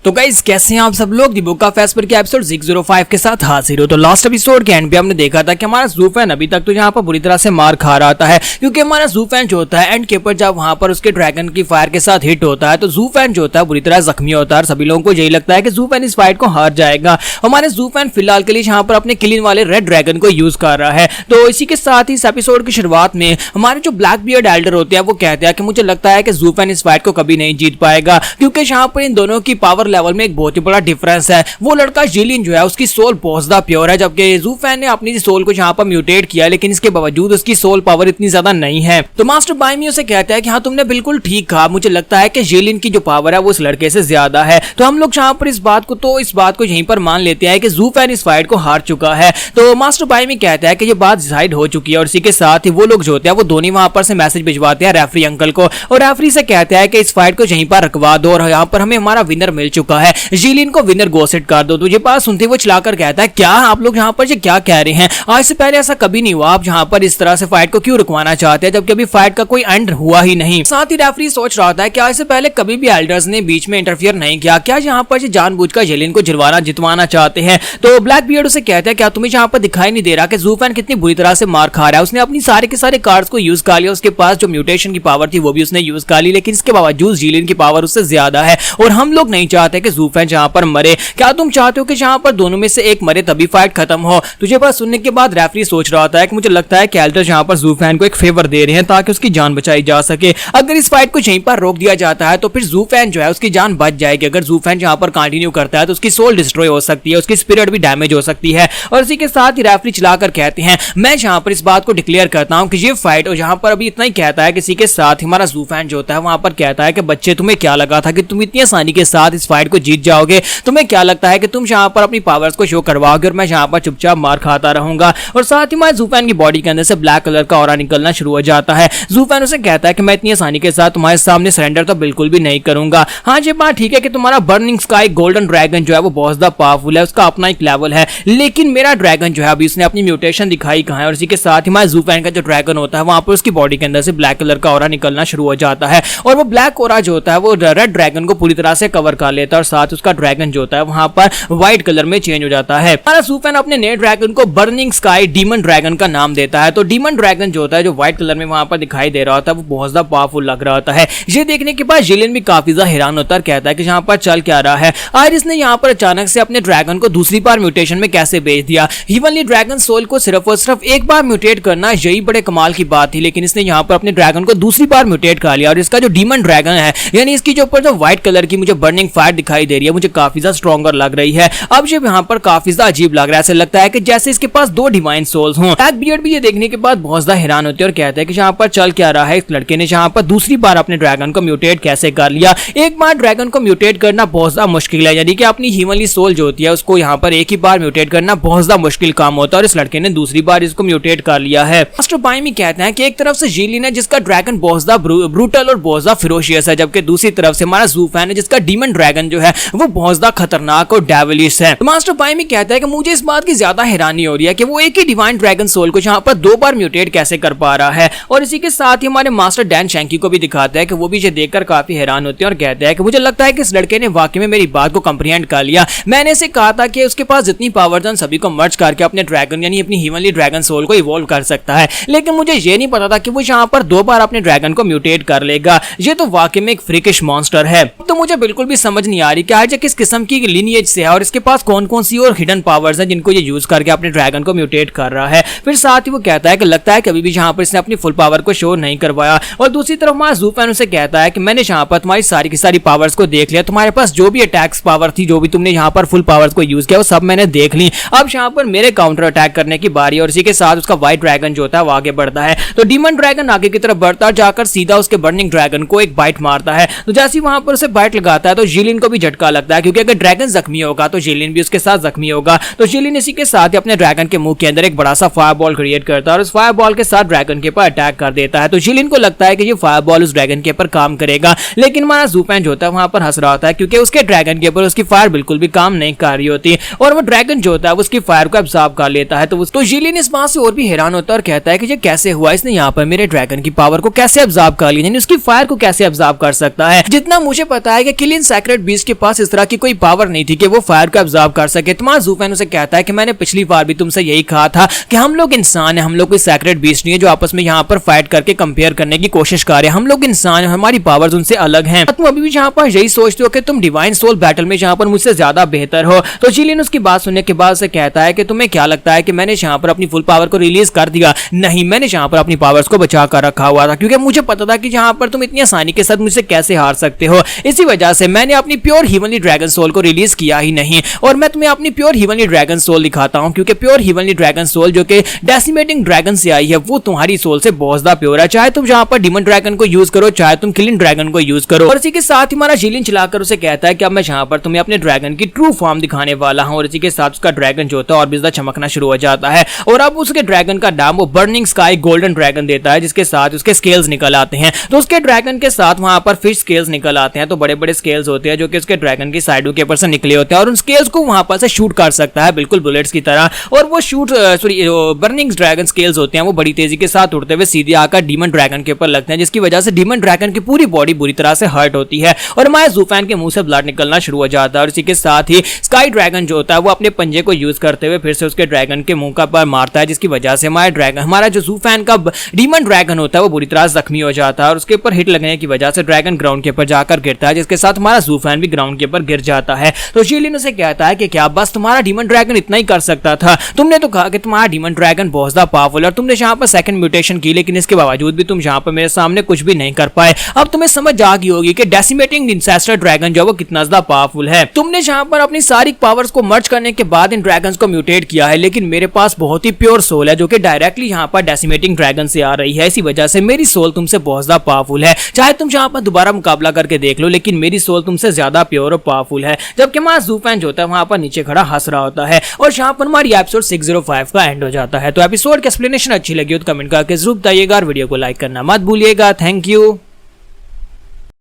तो गाइस कैसे हैं आप सब लोग। दी बुक ऑफ एस्पर के एपिसोड 605 के साथ हाजिर हो। तो लास्ट एपिसोड के एंड पे हमने देखा था कि हमारा ज़ूफेन अभी तक तो यहाँ पर बुरी तरह से मार खा रहा था क्योंकि हमारा ज़ूफेन जो होता है एंड के ऊपर जब वहां पर उसके ड्रैगन की फायर के साथ हिट होता है तो ज़ूफेन जो होता है बुरी तरह जख्मी होता है और सभी लोगों को यही लगता है कि ज़ूफेन इस फाइट को हार जाएगा। हमारे ज़ूफेन फिलहाल के लिए यहाँ पर अपने किलिंग वाले रेड ड्रैगन को यूज कर रहा है। तो इसी के साथ ही इस एपिसोड की शुरुआत में हमारे जो ब्लैक बियर्ड एल्डर होते हैं वो कहते हैं कि मुझे लगता है कि ज़ूफेन इस फाइट को कभी नहीं जीत पाएगा क्योंकि यहाँ पर इन दोनों की पावर लेवल में एक बहुत ही बड़ा डिफरेंस है। वो लड़का जिलिन जो है उसकी सोल बहुत ज्यादा प्योर है जबकि ज़ूफेन ने अपनी सोल को यहाँ पर म्यूटेट किया लेकिन इसके बावजूद उसकी सोल पावर इतनी ज्यादा नहीं है। तो मास्टर बाइमी उसे कहता है कि हाँ तुमने बिल्कुल ठीक कहा, मुझे लगता है कि जिलिन की जो पावर है वो उस लड़के से ज्यादा है। तो हम लोग यहाँ पर इस बात को यहीं पर मान लेते हैं कि ज़ूफेन इस फाइट को हार चुका है। तो मास्टर बाइमी कहता है कि ये बात डिसाइड हो चुकी है और इसी के साथ ही वो लोग जो होते हैं वो दोनों वहां पर से मैसेज भिजवाते हैं रेफरी अंकल को और रेफरी से कहते हैं कि इस फाइट को यहीं पर रखवा दो और यहाँ पर हमें हमारा विनर मिल चुका है, जिलिन को विनर घोषित कर दो। तो ये बात सुनते वो चिल्लाकर कहता है क्या आप लोग यहाँ पर ये क्या कह रहे हैं, आज से पहले ऐसा कभी नहीं हुआ, आप यहाँ पर इस तरह से फाइट को क्यों रुकवाना चाहते हैं जबकि अभी फाइट का कोई एंड हुआ ही नहीं। साथ ही रेफरी सोच रहा था कि आज से पहले कभी भी एल्डर्स ने बीच में इंटरफियर नहीं किया, क्या यहाँ पर जानबूझकर जिलिन को जितवाना चाहते हैं। तो ब्लैक बियर्ड उसे कहता है क्या तुम्हें यहाँ पर दिखाई नहीं दे रहा कि ज़ूफेन कितनी बुरी तरह से मार खा रहा है, उसने अपनी सारे के सारे कार्ड्स को यूज कर लिया, उसके पास जो म्यूटेशन की पावर थी वो भी उसने यूज कर ली लेकिन इसके बावजूद जिलिन की पावर उससे ज्यादा है और हम लोग नहीं चाहते कि ज़ूफेन यहाँ पर मरे, क्या तुम चाहते हो कि यहाँ पर दोनों में से एक मरे तभी फाइट खत्म हो। तुझे बात सुनने के बाद रेफरी सोच रहा था कि मुझे लगता है कि एल्डर्स यहाँ पर ज़ूफेन को एक फेवर दे रहे हैं ताकि उसकी जान बचाई जा सके। अगर इस फाइट को यहीं पर रोक दिया जाता है तो फिर ज़ूफेन जो है उसकी जान बच जाएगी, अगर ज़ूफेन यहाँ पर कंटिन्यू करता है तो उसकी सोल डिस्ट्रॉय हो सकती है, उसकी स्पिरिट भी डैमेज हो सकती है। और इसी के साथ ही रेफरी चलाकर कहते हैं मैं यहाँ पर इस बात को डिक्लेयर करता हूँ कि ये फाइट, और यहाँ पर अभी इतना ही कहता है, किसी के साथ हमारा ज़ूफेन जो होता है वहां पर कहता है कि बच्चे तुम्हें क्या लगा था कि तुम इतनी आसानी के साथ इस फाइट को जीत जाओगे, तुम्हें क्या लगता है कि तुम यहाँ पर अपनी पावर्स को शो करवाओगे और मैं यहाँ पर चुपचाप मार खाता रहूंगा। और साथ ही हमारे ज़ूफेन की बॉडी के अंदर से ब्लैक कलर का ऑरा निकलना शुरू हो जाता है। ज़ूफेन उसे कहता है कि मैं इतनी आसानी के साथ तुम्हारे सामने सरेंडर तो बिल्कुल भी नहीं करूंगा। हाँ ये बात ठीक है कि तुम्हारा बर्निंग स्काई गोल्डन ड्रैगन जो है वो बहुत ज्यादा पावरफुल है, उसका अपना एक लेवल है, लेकिन मेरा ड्रैगन जो है अभी उसने अपनी म्यूटेशन दिखाई कहाँ है। और इसी के साथ ही हमारे ज़ूफेन का जो ड्रैगन होता है वहां पर उसकी बॉडी के अंदर से ब्लैक कलर का ऑरा निकलना शुरू हो जाता है और वो ब्लैक ऑरा जो होता है वो रेड ड्रैगन को पूरी तरह से कवर कर लेता है और साथ उसका ड्रैगन जो होता है वहां पर व्हाइट कलर में चेंज हो जाता है। हमारा ज़ूफेन अपने नए ड्रैगन को बर्निंग स्काई डीमन ड्रैगन का नाम देता है। तो डीमन ड्रैगन जो होता है जो व्हाइट कलर में वहां पर दिखाई दे रहा होता है वो बहुत ज्यादा पावरफुल लग रहा होता है। ये देखने के बाद जिलिन भी काफी ज्यादा हैरान होता है, कहता है कि यहाँ पर चल क्या रहा है, आयरिस ने यहाँ पर अचानक से अपने ड्रैगन को दूसरी बार म्यूटेशन में कैसे भेज दिया। हेवनली ड्रैगन सोल को सिर्फ और सिर्फ एक बार म्यूटेट करना यही बड़े कमाल की बात थी, लेकिन इसने यहाँ पर अपने ड्रैगन को दूसरी बार म्यूटेट कर लिया और इसका जो डीमन ड्रैगन है यानी इसकी जो ऊपर जो व्हाइट कलर की मुझे बर्निंग फायर दिखाई दे रही है मुझे काफी ज्यादा स्ट्रॉन्गर लग रही है। अब ये यहाँ पर काफी ज्यादा अजीब लग रहा है, ऐसा लगता है कि जैसे इसके पास दो डिवाइन सोल्स हों। ब्लैक बियर्ड भी ये देखने के बाद बहुत ज्यादा हैरान होते हैं और कहते हैं कि यहाँ पर चल क्या रहा है, इस लड़के ने यहाँ पर दूसरी बार अपने ड्रैगन को म्यूटेट कैसे कर लिया। एक बार ड्रैगन को म्यूटेट करना बहुत ज्यादा मुश्किल है, यानी कि अपनी हेवनली सोल जो होती है उसको यहाँ पर एक ही बार म्यूटेट करना बहुत ज्यादा मुश्किल काम होता है और इस लड़के ने दूसरी बार इसको म्यूटेट कर लिया है। मास्टर बाइमी कहते हैं कि एक तरफ से जिलिन है जिसका ड्रैगन बहुत ज्यादा ब्रूटल और बहुत ज्यादा फिरोशियस है, जबकि दूसरी तरफ से हमारा ज़ूफेन है जिसका डीमन ड्रैगन जो है वो बहुत ज्यादा खतरनाक और डेविलिश है। मास्टर बाइमी कहता है कि मुझे इस बात की ज्यादा हैरानी हो रही है कि वो एक ही डिवाइन ड्रैगन सोल को यहाँ पर दो बार म्यूटेट कैसे कर पा रहा है। और इसी के साथ ही हमारे मास्टर डैन शैंकी को भी दिखाते हैं कि वो भी ये देखकर काफी हैरान होते हैं और कहते हैं कि मुझे लगता है कि इस लड़के ने वाकई में मेरी बात को कंप्रीहेंड कर लिया। मैंने इसे कहा था कि उसके पास जितनी पावर है सभी को मर्ज करके अपने ड्रैगन यानी अपनी हेवनली ड्रैगन सोल को इवॉल्व कर सकता है, लेकिन मुझे ये नहीं पता था कि वो यहाँ पर दो बार अपने ड्रैगन को म्यूटेट कर लेगा। ये तो वाकई में एक फ्रीकिश मॉन्स्टर है। तो मुझे बिल्कुल भी समझ नहीं आ रही कि आज किस किस्म की लिनिएज से है और इसके पास कौन कौन सी और हिडन पावर्स हैं जिनको ये यूज करके अपने ड्रैगन को म्यूटेट कर रहा है। फिर साथ ही वो कहता है कि लगता है कभी भी यहाँ पर इसने अपनी फुल पावर को शो नहीं करवाया। और दूसरी तरफ हमारा ज़ूफेन उसे कहता है कि मैंने यहाँ पर तुम्हारी सारी की सारी पावर्स को देख लिया, तुम्हारे पास जो भी अटैक्स पावर थी, जो भी तुमने यहाँ पर फुल पावर्स को यूज किया वो सब मैंने देख ली, अब यहाँ पर मेरे काउंटर अटैक करने की बारी। और इसी के साथ उसका व्हाइट ड्रैगन जो होता है वो आगे बढ़ता है। तो डीमन ड्रैगन आगे की तरफ बढ़ता है, जाकर सीधा उसके बर्निंग ड्रैगन को एक बाइट मारता है। तो जैसे ही वहां पर उसे बाइट लगाता है तो जिलिन को भी झटका लगता है, क्योंकि अगर ड्रैगन जख्मी होगा तो जिलिन भी उसके साथ जख्मी होगा। तो जिलिन इसी के साथ अपने ड्रैगन के मुंह के अंदर एक बड़ा सा फायरबॉल क्रिएट करता है और उस फायरबॉल के साथ ड्रैगन के ऊपर अटैक कर देता है। तो जिलिन को लगता है कि ये फायरबॉल उस ड्रैगन के ऊपर काम करेगा, लेकिन हमारा ज़ूफेन जो होता है वहां पर हंस रहा होता है क्योंकि उसके ड्रैगन के ऊपर उसकी फायर बिल्कुल भी काम नहीं कर रही होती और वो ड्रैगन जो होता है उसकी फायर को एब्जॉर्ब कर लेता है। तो जिलिन इस बात से और भी हैरान होता है और कहता है कि ये कैसे हुआ, इसने यहाँ पर मेरे ड्रैगन की पावर को कैसे एब्जॉर्ब कर लिया, यानी उसकी फायर को कैसे एब्जॉर्ब कर सकता है। जितना मुझे पता है कि किलिन सेक्रेट बीस्ट के पास इस तरह की कोई पावर नहीं थी कि वो फायर को ऑब्जर्व कर सके। तुम्हारा ज़ूफैन उसे कहता है कि मैंने पिछली बार भी तुमसे यही कहा था कि हम लोग इंसान हैं, हम लोग कोई सैक्रेड बीस्ट नहीं है जो आपस में यहाँ पर फाइट करके कंपेयर करने की कोशिश कर रहे हैं। हम लोग इंसान हैं, हमारी पावर्स उनसे अलग हैं। तुम अभी भी यहाँ पर यही सोचते हो कि तुम डिवाइन सोल बैटल में यहाँ पर मुझसे ज्यादा बेहतर हो। तो जिलियन उसकी बात सुनने के बाद उसे कहता है कि तुम्हें क्या लगता है कि मैंने यहाँ पर अपनी फुल पावर को रिलीज कर दिया? नहीं, मैंने यहाँ पर अपनी पावर्स को बचा कर रखा हुआ था, क्योंकि मुझे पता था कि यहाँ पर तुम इतनी आसानी के साथ मुझसे कैसे हार सकते हो। इसी वजह से मैंने अपनी प्योर हीवनली ड्रैगन सोल को रिलीज किया ही नहीं। और मैं तुम्हें अपनी प्योर हीवनली ड्रैगन सोल दिखाता हूँ, क्योंकि प्योर हीवनली ड्रैगन सोल जो कि डेसिमेटिंग ड्रैगन से आई है वो तुम्हारी सोल से बहुत ज्यादा प्योर है। चाहे तुम यहाँ पर डिमन ड्रैगन को यूज करो, चाहे तुम किलिंग ड्रैगन को यूज करो। और इसी के साथ ही हमारा जिलियन चलाकर उसे कहता है कि अब मैं यहाँ पर तुम्हें अपने ड्रैगन की ट्रू फॉर्म दिखाने वाला हूँ। और इसी के साथ उसका ड्रैगन जो होता है और भी ज्यादा चमकना शुरू हो जाता है। और अब उसके ड्रैगन का नाम वो बर्निंग स्काई गोल्डन ड्रैगन देता है, जिसके साथ उसके स्केल्स निकल आते हैं। तो उसके ड्रैगन के साथ वहां पर फिश स्केल्स निकल आते हैं। तो बड़े बड़े स्केल्स होते हैं जो कि उसके ड्रैगन की साइडों के ऊपर से निकले होते हैं और उन स्केल्स को वहां पर से शूट कर सकता है, बिल्कुल बुलेट्स की तरह। और वो बर्निंग ड्रैगन स्केल्स होते हैं वो बड़ी तेजी के साथ उड़ते हुए सीधे आकर डीमन ड्रैगन के ऊपर लगते हैं, जिसकी वजह से डीमन ड्रैगन की पूरी बॉडी बुरी तरह से हर्ट होती है और हमारे ज़ूफैन के मुंह से ब्लड निकलना शुरू हो जाता है। और इसी के साथ ही स्काई ड्रैगन जो होता है वो अपने पंजे को यूज करते हुए फिर से उसके ड्रैगन के मुंह का पर मारता है, जिसकी वजह से हमारा जो ज़ूफैन का डीमन ड्रैगन होता है वो बुरी तरह जख्मी हो जाता है और उसके ऊपर हिट लगने की वजह से ड्रैगन ग्राउंड के ऊपर जाकर गिरता है, जिसके साथ हमारा ज़ूफैन भी ग्राउंड के ऊपर गिर जाता है। तो जिलियन उसे कहता है कि क्या बस तुम्हारा डीमन ड्रैगन इतना ही कर सकता था? तुमने तो कहा कि तुम्हारा डीमन ड्रैगन बहुत ज्यादा पावरफुल और तुमने यहाँ पर सेकंड म्यूटेशन की, लेकिन इसके बावजूद भी तुम यहाँ पर मेरे सामने कुछ भी नहीं कर पाए। अब तुम्हें समझ आ गई होगी कि डेसिमेटिंग इंसेस्टर ड्रैगन जो वो कितना ज्यादा पावरफुल है। तुमने यहाँ पर अपनी सारी पावर्स को मर्ज करने के बाद इन ड्रैगन्स को म्यूटेट किया है, लेकिन मेरे पास बहुत ही प्योर सोल है जो कि डायरेक्टली यहाँ पर डेसिमेटिंग ड्रैगन से आ रही है। इसी वजह से मेरी सोल तुमसे बहुत ज्यादा पावरफुल है। चाहे तुम यहाँ पर दोबारा मुकाबला करके देख लो, लेकिन मेरी सोल तुमसे ज्यादा प्योर और पावरफुल है। जबकि हमारा ज़ूफैन जो होता है वहां पर नीचे खड़ा हंस रहा होता है और यहाँ पर हमारी एपिसोड 605 का एंड हो जाता है। तो एपिसोड की एक्सप्लेनेशन अच्छी लगी हो तो कमेंट करके जरूर बताइएगा और वीडियो को लाइक करना मत भूलिएगा। Thank you.